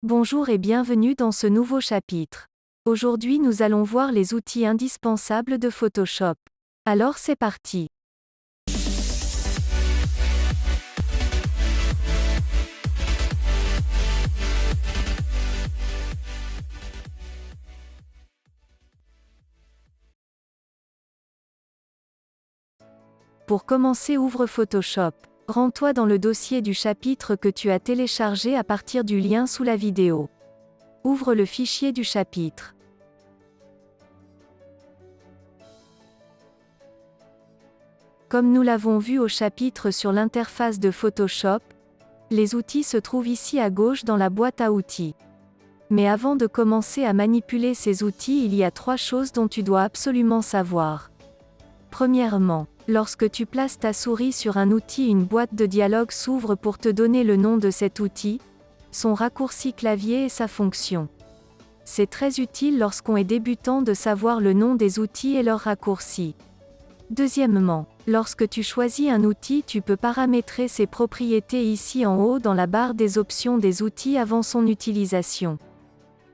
Bonjour et bienvenue dans ce nouveau chapitre. Aujourd'hui nous allons voir les outils indispensables de Photoshop. Alors c'est parti. Pour commencer, ouvre Photoshop. Rends-toi dans le dossier du chapitre que tu as téléchargé à partir du lien sous la vidéo. Ouvre le fichier du chapitre. Comme nous l'avons vu au chapitre sur l'interface de Photoshop, les outils se trouvent ici à gauche dans la boîte à outils. Mais avant de commencer à manipuler ces outils, il y a 3 choses dont tu dois absolument savoir. Premièrement, lorsque tu places ta souris sur un outil, une boîte de dialogue s'ouvre pour te donner le nom de cet outil, son raccourci clavier et sa fonction. C'est très utile lorsqu'on est débutant de savoir le nom des outils et leurs raccourcis. Deuxièmement, lorsque tu choisis un outil, tu peux paramétrer ses propriétés ici en haut dans la barre des options des outils avant son utilisation.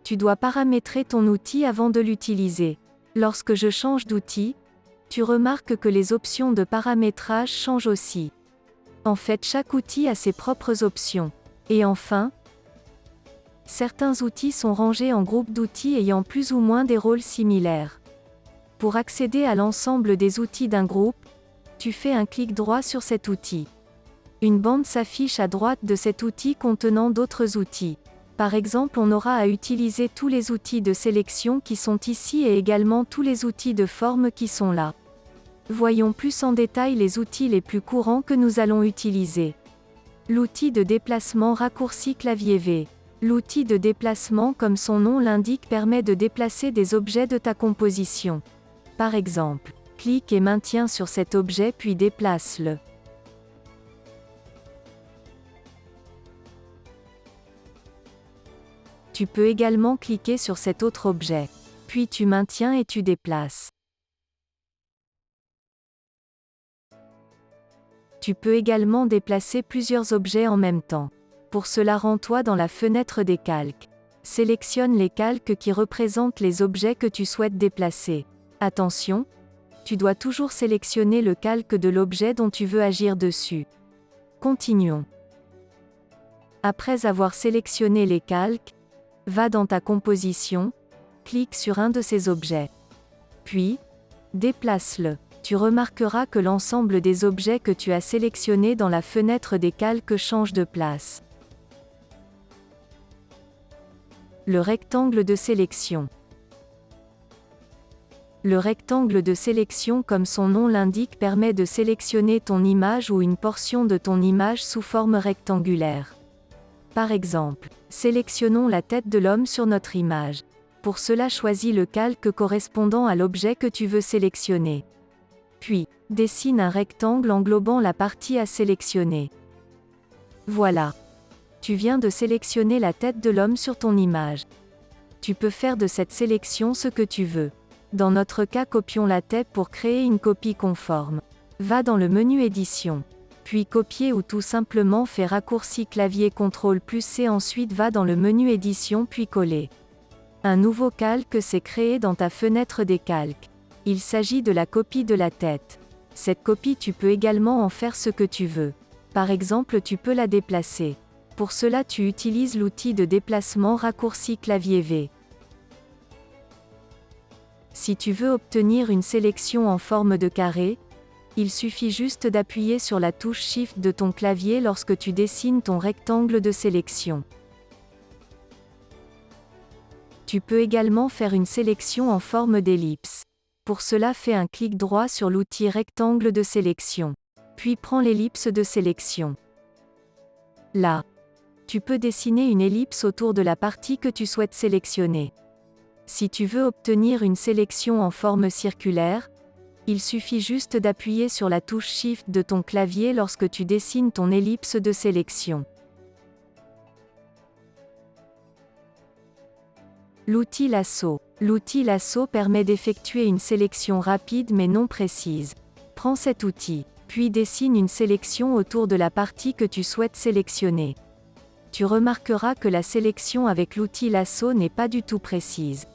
Tu dois paramétrer ton outil avant de l'utiliser. Lorsque je change d'outil, tu remarques que les options de paramétrage changent aussi. En fait, chaque outil a ses propres options. Et enfin, certains outils sont rangés en groupes d'outils ayant plus ou moins des rôles similaires. Pour accéder à l'ensemble des outils d'un groupe, tu fais un clic droit sur cet outil. Une bande s'affiche à droite de cet outil contenant d'autres outils. Par exemple, on aura à utiliser tous les outils de sélection qui sont ici et également tous les outils de forme qui sont là. Voyons plus en détail les outils les plus courants que nous allons utiliser. L'outil de déplacement raccourci clavier V. L'outil de déplacement, comme son nom l'indique, permet de déplacer des objets de ta composition. Par exemple, clique et maintiens sur cet objet puis déplace-le. Tu peux également cliquer sur cet autre objet. Puis tu maintiens et tu déplaces. Tu peux également déplacer plusieurs objets en même temps. Pour cela, rends-toi dans la fenêtre des calques. Sélectionne les calques qui représentent les objets que tu souhaites déplacer. Attention, tu dois toujours sélectionner le calque de l'objet dont tu veux agir dessus. Continuons. Après avoir sélectionné les calques, va dans ta composition, clique sur un de ces objets. Puis, déplace-le. Tu remarqueras que l'ensemble des objets que tu as sélectionnés dans la fenêtre des calques change de place. Le rectangle de sélection. Le rectangle de sélection, comme son nom l'indique, permet de sélectionner ton image ou une portion de ton image sous forme rectangulaire. Par exemple, sélectionnons la tête de l'homme sur notre image. Pour cela, choisis le calque correspondant à l'objet que tu veux sélectionner. Puis, dessine un rectangle englobant la partie à sélectionner. Voilà. Tu viens de sélectionner la tête de l'homme sur ton image. Tu peux faire de cette sélection ce que tu veux. Dans notre cas, copions la tête pour créer une copie conforme. Va dans le menu Édition. Puis copier ou tout simplement fais raccourci clavier CTRL+C. Ensuite va dans le menu Édition puis coller. Un nouveau calque s'est créé dans ta fenêtre des calques. Il s'agit de la copie de la tête. Cette copie, tu peux également en faire ce que tu veux. Par exemple, tu peux la déplacer. Pour cela, tu utilises l'outil de déplacement raccourci clavier V. Si tu veux obtenir une sélection en forme de carré, il suffit juste d'appuyer sur la touche Shift de ton clavier lorsque tu dessines ton rectangle de sélection. Tu peux également faire une sélection en forme d'ellipse. Pour cela, fais un clic droit sur l'outil rectangle de sélection. Puis prends l'ellipse de sélection. Là, tu peux dessiner une ellipse autour de la partie que tu souhaites sélectionner. Si tu veux obtenir une sélection en forme circulaire, il suffit juste d'appuyer sur la touche Shift de ton clavier lorsque tu dessines ton ellipse de sélection. L'outil lasso. L'outil lasso permet d'effectuer une sélection rapide mais non précise. Prends cet outil, puis dessine une sélection autour de la partie que tu souhaites sélectionner. Tu remarqueras que la sélection avec l'outil lasso n'est pas du tout précise.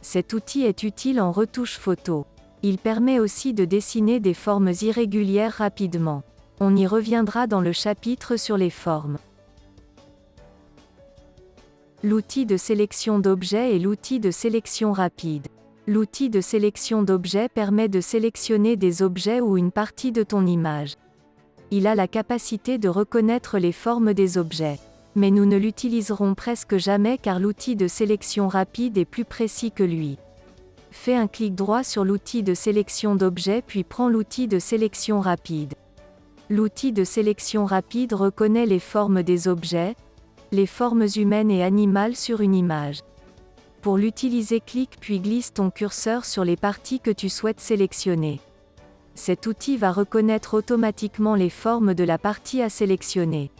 Cet outil est utile en retouche photo. Il permet aussi de dessiner des formes irrégulières rapidement. On y reviendra dans le chapitre sur les formes. L'outil de sélection d'objets et l'outil de sélection rapide. L'outil de sélection d'objets permet de sélectionner des objets ou une partie de ton image. Il a la capacité de reconnaître les formes des objets. Mais nous ne l'utiliserons presque jamais car l'outil de sélection rapide est plus précis que lui. Fais un clic droit sur l'outil de sélection d'objets puis prends l'outil de sélection rapide. L'outil de sélection rapide reconnaît les formes des objets, les formes humaines et animales sur une image. Pour l'utiliser, clique puis glisse ton curseur sur les parties que tu souhaites sélectionner. Cet outil va reconnaître automatiquement les formes de la partie à sélectionner.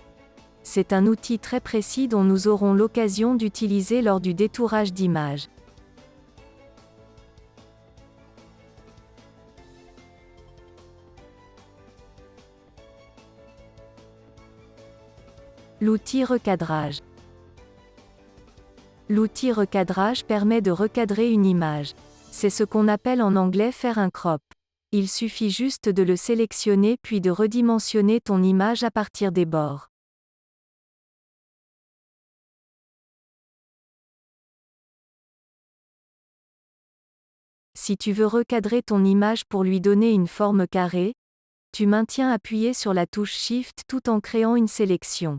C'est un outil très précis dont nous aurons l'occasion d'utiliser lors du détourage d'images. L'outil recadrage. L'outil recadrage permet de recadrer une image. C'est ce qu'on appelle en anglais faire un crop. Il suffit juste de le sélectionner puis de redimensionner ton image à partir des bords. Si tu veux recadrer ton image pour lui donner une forme carrée, tu maintiens appuyé sur la touche Shift tout en créant une sélection.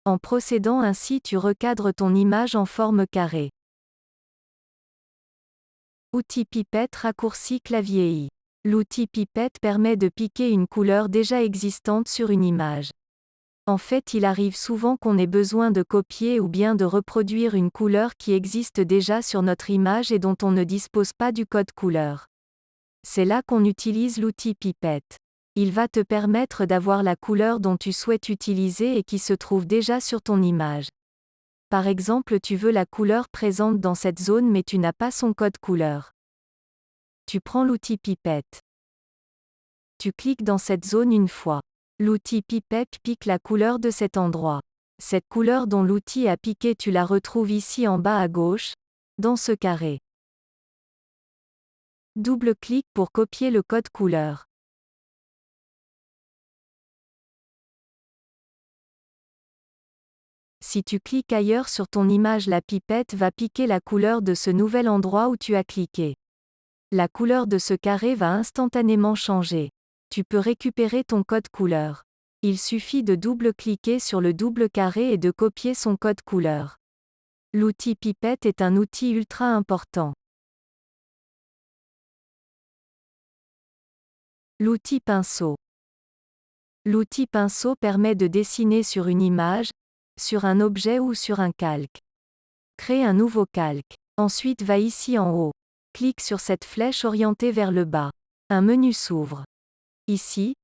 En procédant ainsi, tu recadres ton image en forme carrée. Outil pipette raccourci clavier I. L'outil pipette permet de piquer une couleur déjà existante sur une image. En fait, il arrive souvent qu'on ait besoin de copier ou bien de reproduire une couleur qui existe déjà sur notre image et dont on ne dispose pas du code couleur. C'est là qu'on utilise l'outil pipette. Il va te permettre d'avoir la couleur dont tu souhaites utiliser et qui se trouve déjà sur ton image. Par exemple, tu veux la couleur présente dans cette zone mais tu n'as pas son code couleur. Tu prends l'outil pipette. Tu cliques dans cette zone une fois. L'outil pipette pique la couleur de cet endroit. Cette couleur dont l'outil a piqué, tu la retrouves ici en bas à gauche, dans ce carré. Double-clic pour copier le code couleur. Si tu cliques ailleurs sur ton image, la pipette va piquer la couleur de ce nouvel endroit où tu as cliqué. La couleur de ce carré va instantanément changer. Tu peux récupérer ton code couleur. Il suffit de double-cliquer sur le double carré et de copier son code couleur. L'outil pipette est un outil ultra important. L'outil pinceau. L'outil pinceau permet de dessiner sur une image, sur un objet ou sur un calque. Crée un nouveau calque. Ensuite va ici en haut. Clique sur cette flèche orientée vers le bas. Un menu s'ouvre. Ici,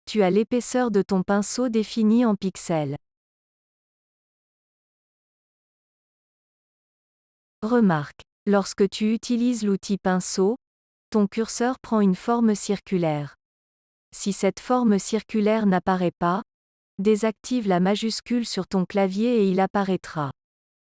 tu as l'épaisseur de ton pinceau définie en pixels. Remarque, lorsque tu utilises l'outil pinceau, ton curseur prend une forme circulaire. Si cette forme circulaire n'apparaît pas, désactive la majuscule sur ton clavier et il apparaîtra.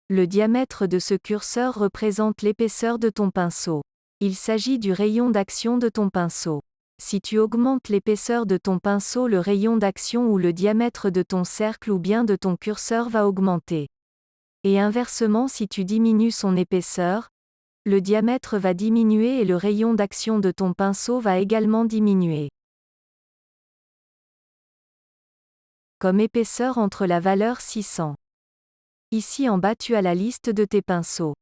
Le diamètre de ce curseur représente l'épaisseur de ton pinceau. Il s'agit du rayon d'action de ton pinceau. Si tu augmentes l'épaisseur de ton pinceau, le rayon d'action ou le diamètre de ton cercle ou bien de ton curseur va augmenter. Et inversement, si tu diminues son épaisseur, le diamètre va diminuer et le rayon d'action de ton pinceau va également diminuer. Comme épaisseur entre la valeur 600. Ici en bas tu as la liste de tes pinceaux.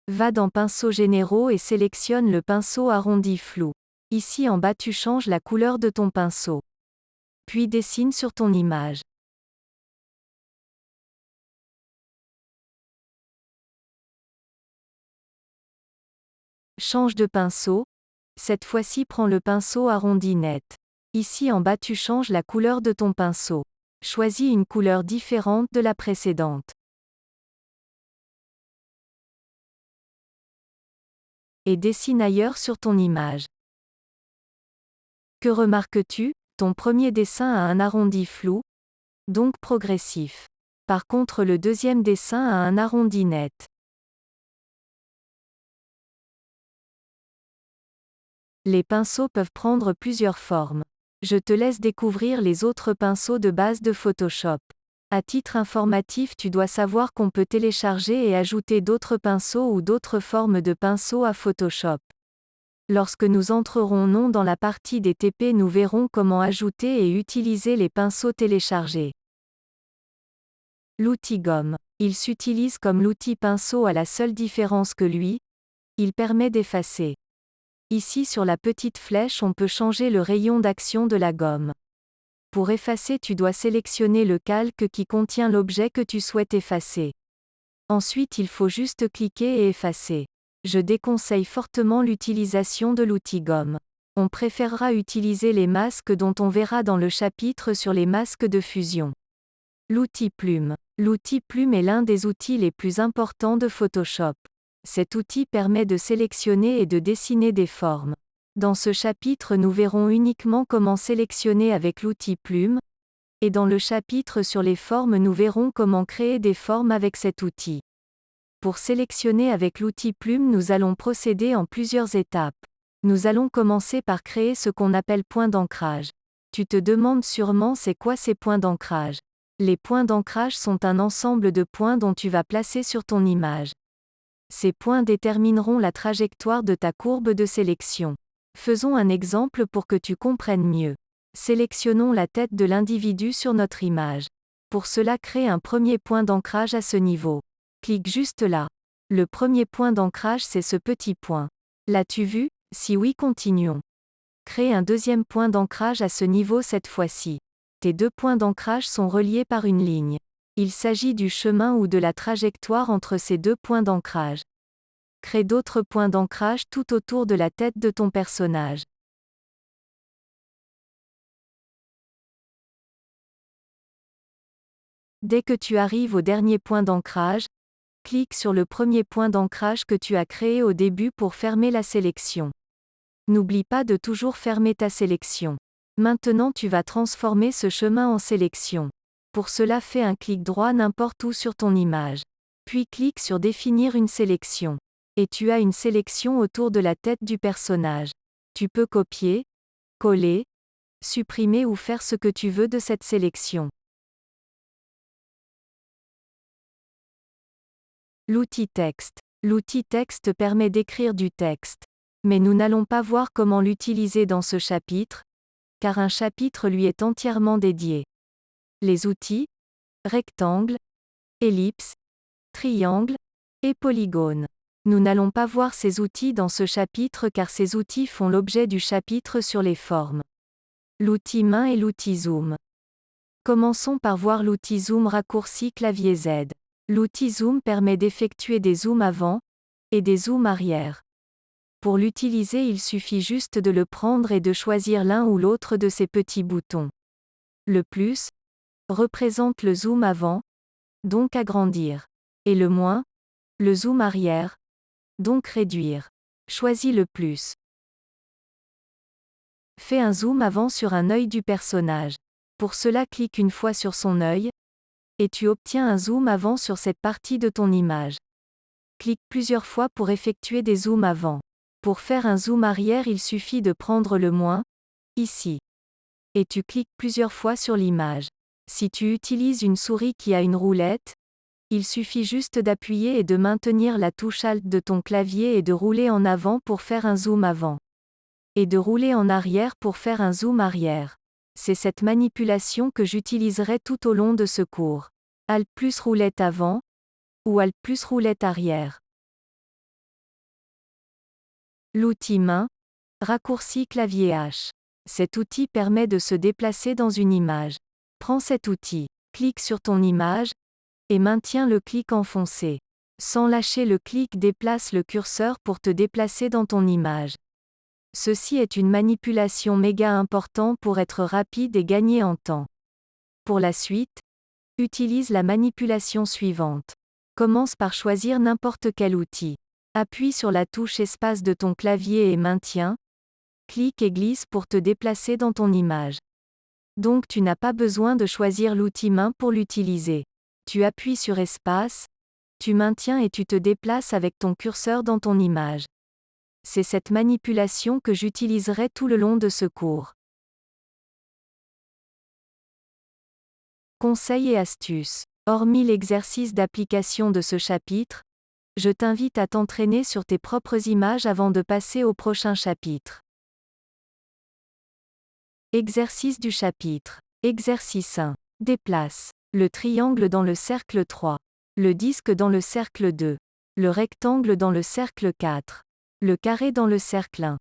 Va dans Pinceaux généraux et sélectionne le pinceau arrondi flou. Ici en bas tu changes la couleur de ton pinceau. Puis dessine sur ton image. Change de pinceau. Cette fois-ci prends le pinceau arrondi net. Ici en bas tu changes la couleur de ton pinceau. Choisis une couleur différente de la précédente. Et dessine ailleurs sur ton image. Que remarques-tu? Ton premier dessin a un arrondi flou, donc progressif. Par contre le deuxième dessin a un arrondi net. Les pinceaux peuvent prendre plusieurs formes. Je te laisse découvrir les autres pinceaux de base de Photoshop. À titre informatif, tu dois savoir qu'on peut télécharger et ajouter d'autres pinceaux ou d'autres formes de pinceaux à Photoshop. Lorsque nous entrerons non dans la partie des TP, nous verrons comment ajouter et utiliser les pinceaux téléchargés. L'outil gomme. Il s'utilise comme l'outil pinceau à la seule différence que lui, il permet d'effacer. Ici sur la petite flèche on peut changer le rayon d'action de la gomme. Pour effacer tu dois sélectionner le calque qui contient l'objet que tu souhaites effacer. Ensuite il faut juste cliquer et effacer. Je déconseille fortement l'utilisation de l'outil gomme. On préférera utiliser les masques dont on verra dans le chapitre sur les masques de fusion. L'outil plume. L'outil plume est l'un des outils les plus importants de Photoshop. Cet outil permet de sélectionner et de dessiner des formes. Dans ce chapitre nous verrons uniquement comment sélectionner avec l'outil plume, et dans le chapitre sur les formes nous verrons comment créer des formes avec cet outil. Pour sélectionner avec l'outil plume nous allons procéder en plusieurs étapes. Nous allons commencer par créer ce qu'on appelle points d'ancrage. Tu te demandes sûrement c'est quoi ces points d'ancrage. Les points d'ancrage sont un ensemble de points dont tu vas placer sur ton image. Ces points détermineront la trajectoire de ta courbe de sélection. Faisons un exemple pour que tu comprennes mieux. Sélectionnons la tête de l'individu sur notre image. Pour cela, crée un premier point d'ancrage à ce niveau. Clique juste là. Le premier point d'ancrage c'est ce petit point. L'as-tu vu? Si oui, continuons. Crée un deuxième point d'ancrage à ce niveau cette fois-ci. Tes deux points d'ancrage sont reliés par une ligne. Il s'agit du chemin ou de la trajectoire entre ces deux points d'ancrage. Crée d'autres points d'ancrage tout autour de la tête de ton personnage. Dès que tu arrives au dernier point d'ancrage, clique sur le premier point d'ancrage que tu as créé au début pour fermer la sélection. N'oublie pas de toujours fermer ta sélection. Maintenant tu vas transformer ce chemin en sélection. Pour cela fais un clic droit n'importe où sur ton image. Puis clique sur Définir une sélection. Et tu as une sélection autour de la tête du personnage. Tu peux copier, coller, supprimer ou faire ce que tu veux de cette sélection. L'outil texte. L'outil texte permet d'écrire du texte. Mais nous n'allons pas voir comment l'utiliser dans ce chapitre, car un chapitre lui est entièrement dédié. Les outils, rectangle, ellipse, triangle, et polygone. Nous n'allons pas voir ces outils dans ce chapitre car ces outils font l'objet du chapitre sur les formes. L'outil main et l'outil zoom. Commençons par voir l'outil zoom raccourci clavier Z. L'outil zoom permet d'effectuer des zooms avant, et des zooms arrière. Pour l'utiliser il suffit juste de le prendre et de choisir l'un ou l'autre de ces petits boutons. Le plus représente le zoom avant, donc agrandir. Et le moins, le zoom arrière, donc réduire. Choisis le plus. Fais un zoom avant sur un œil du personnage. Pour cela clique une fois sur son œil, et tu obtiens un zoom avant sur cette partie de ton image. Clique plusieurs fois pour effectuer des zooms avant. Pour faire un zoom arrière il suffit de prendre le moins, ici. Et tu cliques plusieurs fois sur l'image. Si tu utilises une souris qui a une roulette, il suffit juste d'appuyer et de maintenir la touche Alt de ton clavier et de rouler en avant pour faire un zoom avant. Et de rouler en arrière pour faire un zoom arrière. C'est cette manipulation que j'utiliserai tout au long de ce cours. Alt plus roulette avant, ou Alt plus roulette arrière. L'outil main, raccourci clavier H. Cet outil permet de se déplacer dans une image. Prends cet outil, clique sur ton image, et maintiens le clic enfoncé. Sans lâcher le clic, déplace le curseur pour te déplacer dans ton image. Ceci est une manipulation méga importante pour être rapide et gagner en temps. Pour la suite, utilise la manipulation suivante. Commence par choisir n'importe quel outil. Appuie sur la touche espace de ton clavier et maintiens. Clique et glisse pour te déplacer dans ton image. Donc tu n'as pas besoin de choisir l'outil main pour l'utiliser. Tu appuies sur Espace, tu maintiens et tu te déplaces avec ton curseur dans ton image. C'est cette manipulation que j'utiliserai tout le long de ce cours. Conseils et astuces. Hormis l'exercice d'application de ce chapitre, je t'invite à t'entraîner sur tes propres images avant de passer au prochain chapitre. Exercice du chapitre. Exercice 1. Déplace le triangle dans le cercle 3, le disque dans le cercle 2, le rectangle dans le cercle 4, le carré dans le cercle 1.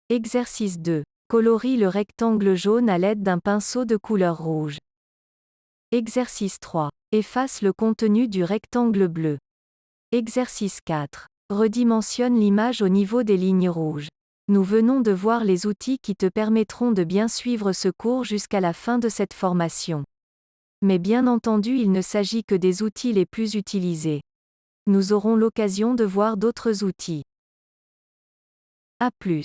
Exercice 2. Colorie le rectangle jaune à l'aide d'un pinceau de couleur rouge. Exercice 3. Efface le contenu du rectangle bleu. Exercice 4. Redimensionne l'image au niveau des lignes rouges. Nous venons de voir les outils qui te permettront de bien suivre ce cours jusqu'à la fin de cette formation. Mais bien entendu, il ne s'agit que des outils les plus utilisés. Nous aurons l'occasion de voir d'autres outils. À plus.